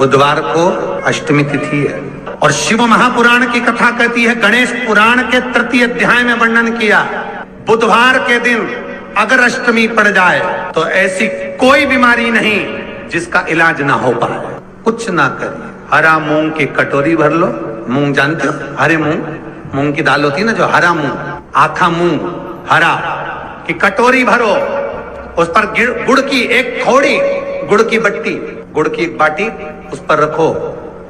बुधवार को अष्टमी तिथि है और शिव महापुराण की कथा कहती है, गणेश पुराण के तृतीय अध्याय में वर्णन किया, बुधवार के दिन अगर अष्टमी पड़ जाए तो ऐसी कोई बीमारी नहीं जिसका इलाज ना हो पाए। कुछ ना करिए, हरा मूंग की कटोरी भर लो, मूंग जानते हो, हरे मूंग की दाल होती है ना, जो हरा मूंग, आखा मूंग हरा की कटोरी भरो, उस पर गुड़ की एक थोड़ी, गुड़ की बट्टी, गुड़ की एक बाटी उस पर रखो,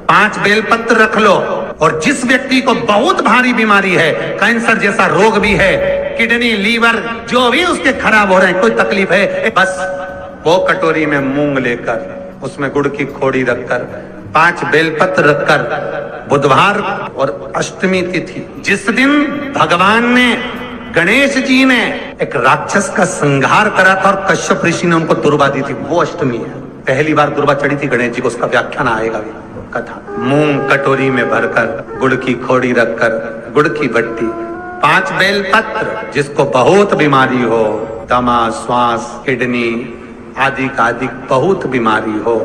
5 बेलपत्र रख लो, और जिस व्यक्ति को बहुत भारी बीमारी है, कैंसर जैसा रोग भी है, किडनी लीवर जो भी उसके खराब हो रहे हैं, कोई तकलीफ है, बस वो कटोरी में मूंग लेकर उसमें गुड़ की खोड़ी रखकर 5 बेलपत्र रखकर, बुधवार और अष्टमी तिथि जिस दिन भगवान ने, गणेश जी ने एक राक्षस का संहार करा था और कश्यप ऋषि ने उनको दुर्वा दी थी, वो अष्टमी है। पहली बार दुर्वा चढ़ी थी गणेश जी को, उसका व्याख्यान आएगा भी कथा। मूंग कटोरी में भरकर, गुड़ की खोड़ी रखकर, गुड़ की बट्टी, 5 बेलपत्र, जिसको बहुत बीमारी हो, दमा, श्वास, किडनी आदि का आदि बहुत बीमारी हो,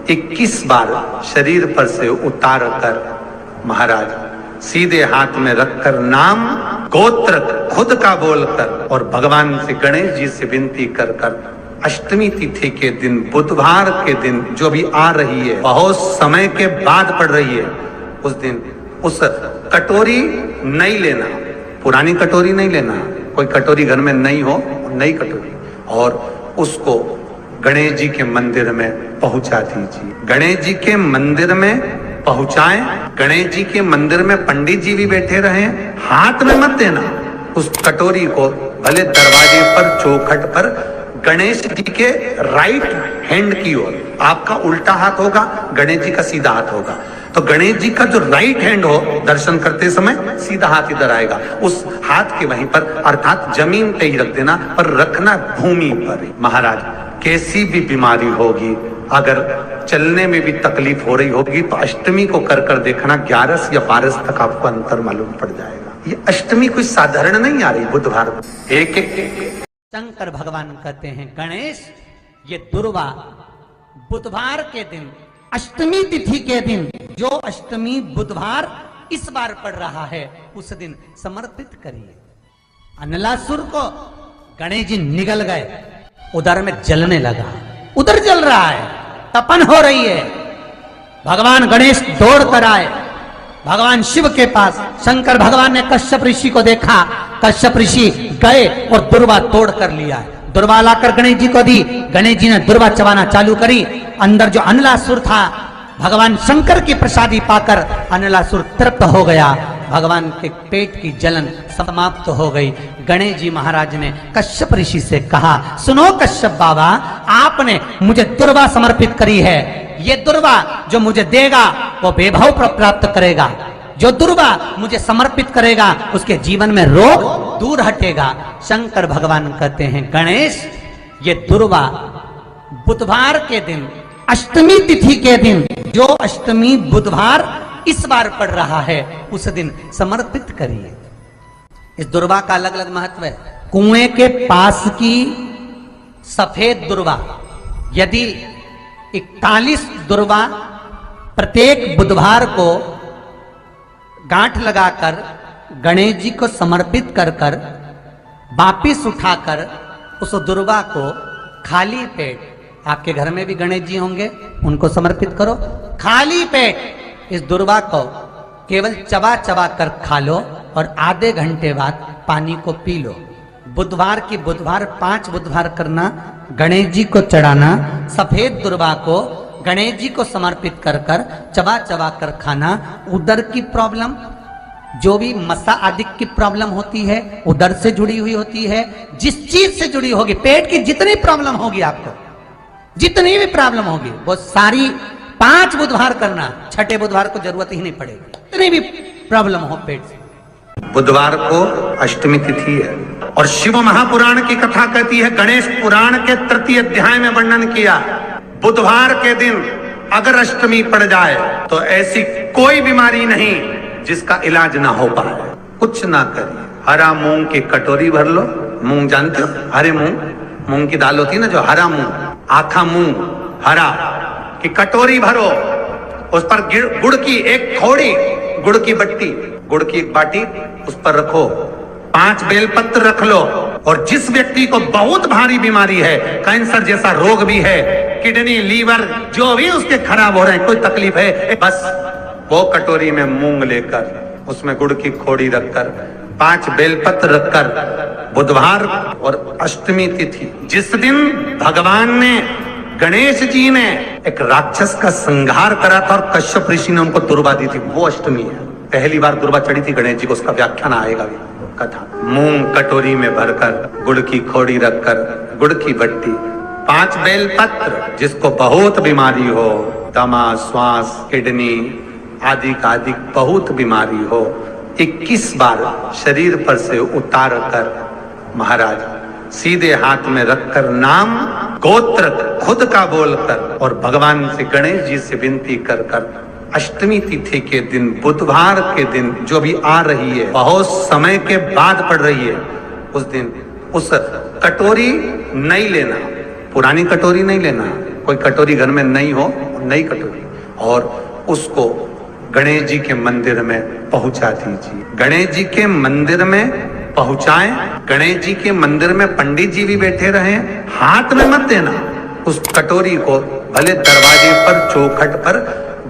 21 बार शरीर पर से उतार कर महाराज सीधे हाथ में रखकर नाम गोत्र खुद का बोलकर और भगवान से, गणेश जी से विनती कर कर अष्टमी तिथि के दिन, बुधवार के दिन जो भी आ रही है, बहुत समय के बाद पड़ रही है, उस दिन उस कटोरी नहीं लेना, पुरानी कटोरी नहीं लेना, कोई कटोरी घर में नहीं हो, नई कटोरी, और उसको गणेश जी के मंदिर में पहुंचा दीजिए। गणेश जी के मंदिर में पहुंचाएं, गणेश जी के मंदिर में पंडित जी भी बैठे रहे, हाथ में मत देना उस कटोरी को, भले दरवाजे पर, चौखट पर, गणेश जी के राइट हैंड की ओर, आपका उल्टा हाथ होगा, गणेश जी का सीधा हाथ होगा, तो गणेश जी का जो राइट हैंड हो, दर्शन करते समय सीधा हाथ इधर आएगा, उस हाथ के वहीं पर, अर्थात जमीन पे ही रख देना, पर रखना भूमि पर ही। महाराज कैसी भी बीमारी होगी, अगर चलने में भी तकलीफ हो रही होगी, तो अष्टमी को कर कर देखना, 11 या 12 तक आपको अंतर मालूम पड़ जाएगा। ये अष्टमी कोई साधारण नहीं आ रही, बुधवार एक शंकर भगवान कहते हैं, गणेश ये दुर्वा बुधवार के दिन, अष्टमी तिथि के दिन, जो अष्टमी बुधवार इस बार पड़ रहा है, उस दिन समर्पित करिए। अनलासुर को गणेश जी निगल गए, उधर में जलने लगा, उधर जल रहा है, तपन हो रही है, भगवान गणेश दौड़ कर आए भगवान शिव के पास। शंकर भगवान ने कश्यप ऋषि को देखा, कश्यप ऋषि गए और दुर्वा तोड़ कर लिया, दुर्वा लाकर गणेश जी को दी, गणेश जी ने दुर्वा चबाना चालू करी, अंदर जो अनलासुर था, भगवान शंकर की प्रसादी पाकर अनलासुर तृप्त हो गया, भगवान के पेट की जलन समाप्त हो गई। गणेश जी महाराज ने कश्यप ऋषि से कहा, सुनो कश्यप बाबा, आपने मुझे दुर्वा समर्पित करी है, ये दुर्वा जो मुझे देगा वो वैभव प्राप्त करेगा, जो दुर्वा मुझे समर्पित करेगा उसके जीवन में रोग दूर हटेगा। शंकर भगवान कहते हैं, गणेश ये दुर्वा बुधवार के दिन, अष्टमी तिथि के दिन, जो अष्टमी बुधवार इस बार पड़ रहा है, उस दिन समर्पित करिए। इस दुर्वा का अलग अलग महत्व है। कुएं के पास की सफेद दुर्वा, यदि 41 दुर्वा प्रत्येक बुधवार को गांठ लगाकर गणेश जी को समर्पित कर कर वापिस उठाकर उस दुर्वा को खाली पेट, आपके घर में भी गणेश जी होंगे, उनको समर्पित करो, खाली पेट इस दुर्वा को केवल चबा चबा कर खा लो और आधे घंटे बाद पानी को पी लो। बुधवार की बुधवार 5 बुधवार करना, गणेश जी को चढ़ाना, सफेद दुर्वा को गणेश जी को समर्पित कर कर चबा चबा कर खाना। उदर की प्रॉब्लम, जो भी मसा आदि की प्रॉब्लम होती है, उदर से जुड़ी हुई होती है, जिस चीज से जुड़ी होगी, पेट की जितनी प्रॉब्लम होगी, आपको जितनी भी प्रॉब्लम होगी, वो सारी 5 बुधवार करना, छठे बुधवार को जरूरत ही नहीं पड़ेगी, जितनी भी प्रॉब्लम हो पेट से। बुधवार को अष्टमी तिथि है और शिव महापुराण की कथा कहती है, गणेश पुराण के तृतीय अध्याय में वर्णन किया, बुधवार के दिन अगर अष्टमी पड़ जाए तो ऐसी कोई बीमारी नहीं जिसका इलाज ना हो पाए। कुछ ना करिए, हरा मूंग की कटोरी भर लो, मूंग जानते हो, हरे मूंग की दाल होती है ना, जो हरा मूंग, आखा मूंग हरा की कटोरी भरो, उस पर गुड़ की एक थोड़ी, गुड़ की बट्टी, गुड़ की एक बाटी उस पर रखो, 5 बेलपत्र रख लो, और जिस व्यक्ति को बहुत भारी बीमारी है, कैंसर जैसा रोग भी है, किडनी, लीवर जो भी उसके खराब हो रहे हैं, कोई तकलीफ है, बस वो कटोरी में मूंग लेकर उसमें गुड़ की खोड़ी रखकर 5 बेलपत्र रखकर बुधवार और अष्टमी तिथि, जिस दिन भगवान ने, गणेश जी ने एक राक्षस का संहार करा था और कश्यप ऋषि ने उनको दुर्वा दी थी, वो अष्टमी है। पहली बार दुर्वा चढ़ी थी गणेश जी को, उसका व्याख्यान आएगा भी कथा। मूंग कटोरी में भरकर, गुड़ की खोड़ी रखकर, गुड़ की बट्टी, 5 बेलपत्र, जिसको बहुत बीमारी हो, दमा, श्वास, किडनी आदि का आदि बहुत बीमारी हो, 21 बार शरीर पर से उतार कर महाराज सीधे हाथ में रखकर नाम गोत्र खुद का बोलकर और भगवान से, गणेश जी से विनती कर कर अष्टमी तिथि के दिन, बुधवार के दिन जो भी आ रही है, बहुत समय के बाद पड़ रही है, उस दिन उस कटोरी नहीं लेना, पुरानी कटोरी नहीं लेना, कोई कटोरी घर में नहीं हो, नई कटोरी, और उसको गणेश जी के मंदिर में पहुंचा दीजिए। गणेश जी के मंदिर में पहुंचाएं, गणेश जी के मंदिर में पंडित जी भी बैठे रहे, हाथ में मत देना उस कटोरी को, भले दरवाजे पर, चौखट पर,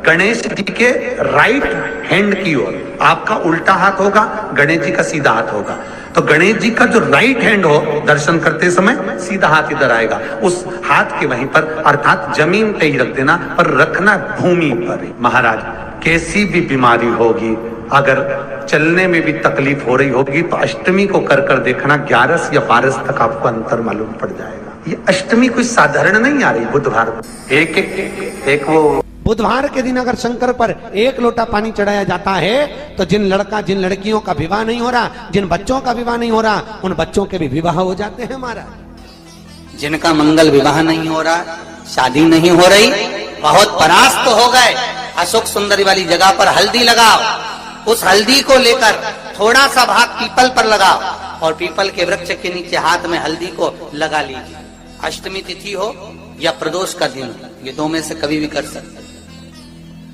गणेश जी के राइट हैंड की ओर, आपका उल्टा हाथ होगा, गणेश जी का सीधा हाथ होगा, तो गणेश जी का जो राइट हैंड हो, दर्शन करते समय सीधा हाथ इधर आएगा, उस हाथ के वहीं पर, अर्थात जमीन पे ही रख देना, पर रखना भूमि पर ही। महाराज कैसी भी बीमारी होगी, अगर चलने में भी तकलीफ हो रही होगी, तो अष्टमी को कर कर देखना, 11 या 12 तक आपको अंतर मालूम पड़ जाएगा। ये अष्टमी कोई साधारण नहीं आ रही, बुधवार एक वो बुधवार के दिन अगर शंकर पर 1 लोटा पानी चढ़ाया जाता है, तो जिन लड़कियों का विवाह नहीं हो रहा, जिन बच्चों का विवाह नहीं हो रहा, उन बच्चों के भी विवाह हो जाते हैं महाराज। जिनका मंगल विवाह नहीं हो रहा, शादी नहीं हो रही, बहुत परास्त हो गए, अशोक सुंदरी वाली जगह पर हल्दी लगाओ, उस हल्दी को लेकर थोड़ा सा भाग पीपल पर लगाओ, और पीपल के वृक्ष के नीचे हाथ में हल्दी को लगा लीजिए। अष्टमी तिथि हो या प्रदोष का दिन, ये 2 में से कभी भी कर सकते।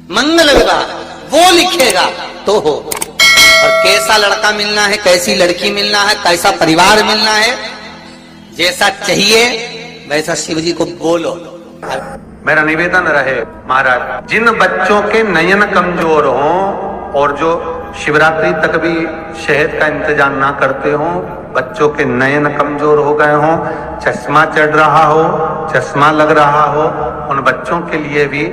मंगल विवाह वो लिखेगा तो हो, और कैसा लड़का मिलना है, कैसी लड़की मिलना है, कैसा परिवार मिलना है, जैसा चाहिए वैसा शिव जी को बोलो। मेरा निवेदन रहे महाराज, जिन बच्चों के नयन कमजोर हों और जो शिवरात्रि तक भी शहद का इंतजाम ना करते हों, बच्चों के नयन कमजोर हो गए हों, चश्मा चढ़ रहा हो, चश्मा लग रहा हो, उन बच्चों के लिए भी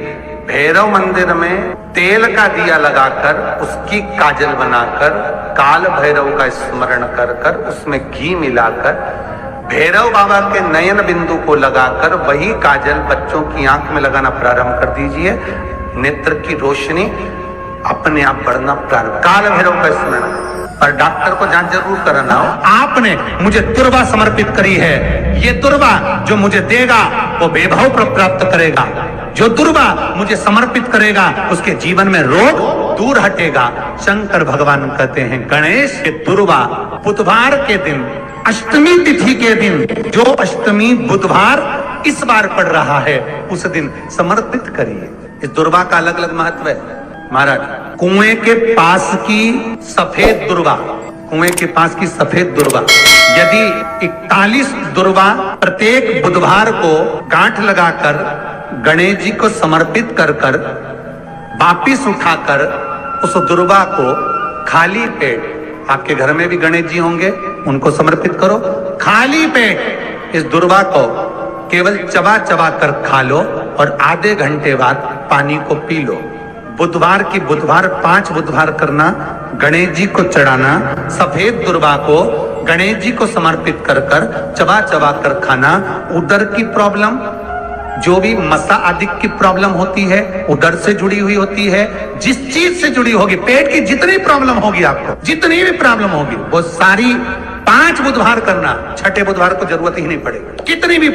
भैरव मंदिर में तेल का दिया लगाकर, उसकी काजल बनाकर, काल भैरव का स्मरण कर कर, उसमें घी मिलाकर, भैरव बाबा के नयन बिंदु को लगाकर वही काजल बच्चों की आंख में लगाना प्रारंभ कर दीजिए। नेत्र की रोशनी अपने आप बढ़ना प्रारंभ, काल भैरव का स्मरण। पर डॉक्टर को जांच जरूर कराना हो। आपने मुझे दुर्वा समर्पित करी है, ये दुर्वा जो मुझे देगा वो वैभव प्राप्त करेगा, जो दुर्वा मुझे समर्पित करेगा उसके जीवन में रोग दूर हटेगा। शंकर भगवान कहते हैं गणेश के दुर्वा बुधवार के दिन, अष्टमी तिथि के दिन, जो अष्टमी बुधवार इस बार पड़ रहा है, उस दिन समर्पित करिए। इस दुर्वा का अलग अलग महत्व है महाराज। कुएं के पास की सफेद दुर्वा, कुएं के पास की सफेद दुर्वा, यदि 41 दुर्वा प्रत्येक बुधवार को गांठ लगाकर गणेश जी को समर्पित कर कर वापिस उठाकर उस दुर्वा को खाली पेट, आपके घर में भी गणेश जी होंगे, उनको समर्पित करो, खाली पेट इस दुर्वा को केवल चबा चबा कर खा लो और आधे घंटे बाद पानी को पी लो। बुधवार की बुधवार 5 बुधवार करना, गणेश जी को चढ़ाना, सफेद दुर्वा को गणेश जी को समर्पित कर कर चबा चबा कर खाना। उदर की प्रॉब्लम, जो भी मसा आदि की प्रॉब्लम होती है, उदर से जुड़ी हुई होती है, जिस चीज से जुड़ी होगी, पेट की जितनी प्रॉब्लम होगी, आपको जितनी भी प्रॉब्लम होगी, वो सारी 5 बुधवार करना, 6ठे बुधवार को जरूरत ही नहीं पड़ेगी। कितनी भी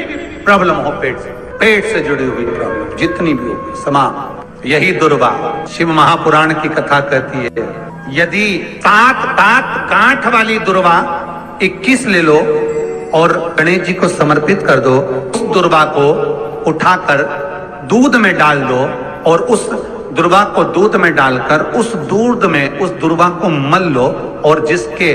प्रॉब्लम हो पेट से जुड़ी हुई प्रॉब्लम जितनी भी होगी, समाप्त। यही दुर्वा शिव महापुराण की कथा कहती है, यदि 7 गांठ वाली दुर्वा 21 ले लो और गणेश जी को समर्पित कर दो, उस दुर्वा को उठाकर दूध में डाल दो और उस दुर्वा को दूध में डालकर उस दूध में उस दुर्वा को मल लो, और जिसके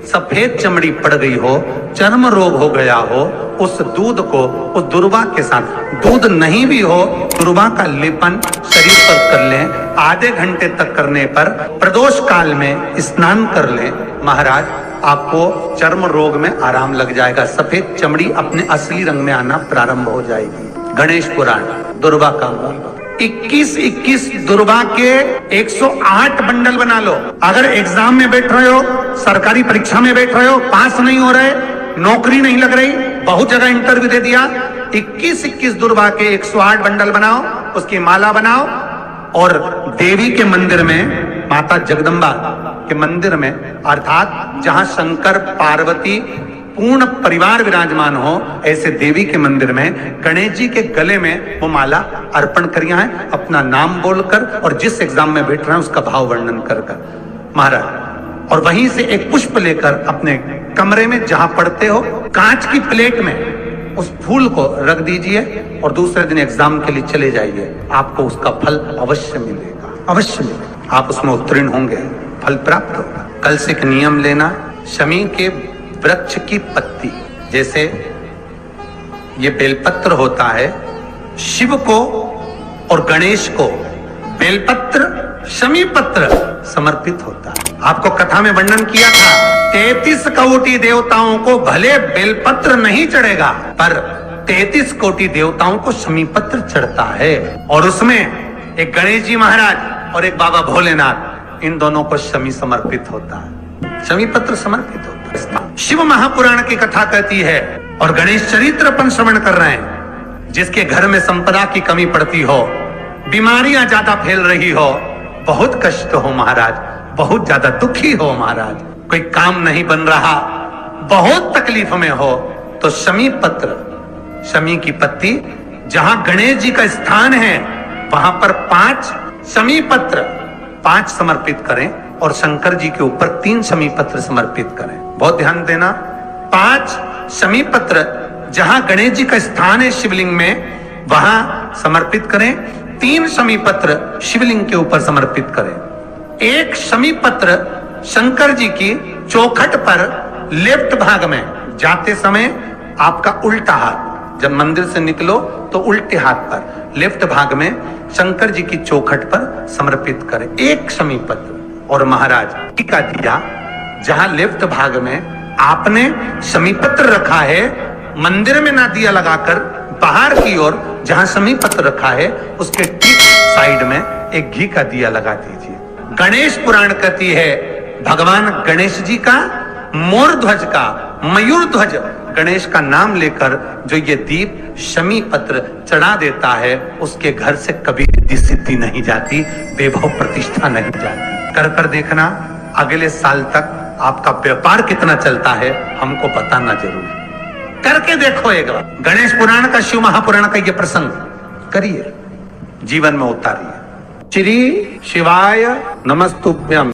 सफेद चमड़ी पड़ गई हो, चर्म रोग हो गया हो, उस दूध को उस दुर्वा के साथ, दूध नहीं भी हो, दुर्वा का लेपन शरीर पर कर लें। आधे घंटे तक करने पर प्रदोष काल में स्नान कर लें। महाराज, आपको चर्म रोग में आराम लग जाएगा, सफेद चमड़ी अपने असली रंग में आना प्रारंभ हो जाएगी। गणेश पुराण, दुर्वा का मूल। 21 दुर्वा के 108 बंडल बना लो। अगर एग्जाम में बैठ रहे हो, सरकारी परीक्षा में बैठ रहे हो, पास नहीं हो रहे, नौकरी नहीं लग रही, बहुत जगह इंटरव्यू दे दिया, 21 दुर्वा के 108 बंडल बनाओ, उसकी माला बनाओ, और देवी के मंदिर में, माता जगदम्बा के मंदिर में, अर्थात जहां शंकर पार्वती पूर्ण परिवार विराजमान हो, ऐसे देवी के मंदिर में गणेश जी के गले में वो माला अर्पण करिया है, अपना नाम बोलकर और जिस एग्जाम में बैठ रहे हैं उसका भाव वर्णन कर महाराज। और वहीं से एक पुष्प लेकर अपने कमरे में जहां पढ़ते हो, कांच की प्लेट में उस फूल को रख दीजिए और दूसरे दिन एग्जाम के लिए चले जाइए। आपको उसका फल अवश्य मिलेगा, अवश्य मिलेगा। आप उसमें उत्तीर्ण होंगे, फल प्राप्त होगा। कल से एक नियम लेना, शमी के वृक्ष की पत्ती, जैसे ये बेलपत्र होता है, शिव को और गणेश को बेलपत्र, शमी पत्र समर्पित होता है। आपको कथा में वर्णन किया था, 33 कोटि देवताओं को भले बेलपत्र नहीं चढ़ेगा, पर 33 कोटि देवताओं को शमी पत्र चढ़ता है। और उसमें एक गणेश जी महाराज और एक बाबा भोलेनाथ, इन दोनों को शमी समर्पित होता है, शमी पत्र समर्पित होता है। शिव महापुराण की कथा कहती है, और गणेश चरित्र अपन श्रवण कर रहे हैं, जिसके घर में संपदा की कमी पड़ती हो, बीमारियां ज्यादा फैल रही हो, बहुत कष्ट हो महाराज, बहुत ज्यादा दुखी हो महाराज, कोई काम नहीं बन रहा, बहुत तकलीफ में हो, तो शमी पत्र, शमी की पत्ती, जहां गणेश जी का स्थान है वहां पर 5 शमी पत्र 5 समर्पित करें, और शंकर जी के ऊपर 3 शमी पत्र समर्पित करें। बहुत ध्यान देना, 5 शमी पत्र जहां गणेश जी का स्थान है शिवलिंग में, वहां समर्पित करें। 3 शमी पत्र शिवलिंग के ऊपर समर्पित करें। 1 शमी पत्र शंकर जी की चौखट पर लेफ्ट भाग में, जाते समय आपका उल्टा हाथ, जब मंदिर से निकलो तो उल्टे हाथ पर लेफ्ट भाग में शंकर जी की चौखट पर समर्पित करें 1 शमी पत्र। और महाराज का दिया, जहां लेफ्ट भाग में आपने शमी पत्र रखा है, मंदिर में ना दिया लगाकर बाहर की ओर जहां शमी पत्र रखा है, उसके ठीक साइड में एक घी का दिया लगा दीजिए। गणेश पुराण कहती है, भगवान गणेश जी का, मोर ध्वज का, मयूर ध्वज गणेश का नाम लेकर जो ये दीप शमी पत्र चढ़ा देता है, उसके घर से कभी रिद्धि सिद्धि नहीं जाती, वैभव प्रतिष्ठा नहीं जाती। कर देखना, अगले साल तक आपका व्यापार कितना चलता है हमको बताना जरूर। करके देखो एक बार, गणेश पुराण का, शिव महापुराण का ये प्रसंग करिए, जीवन में उतारिए। श्री शिवाय नमस्तुभ्यम।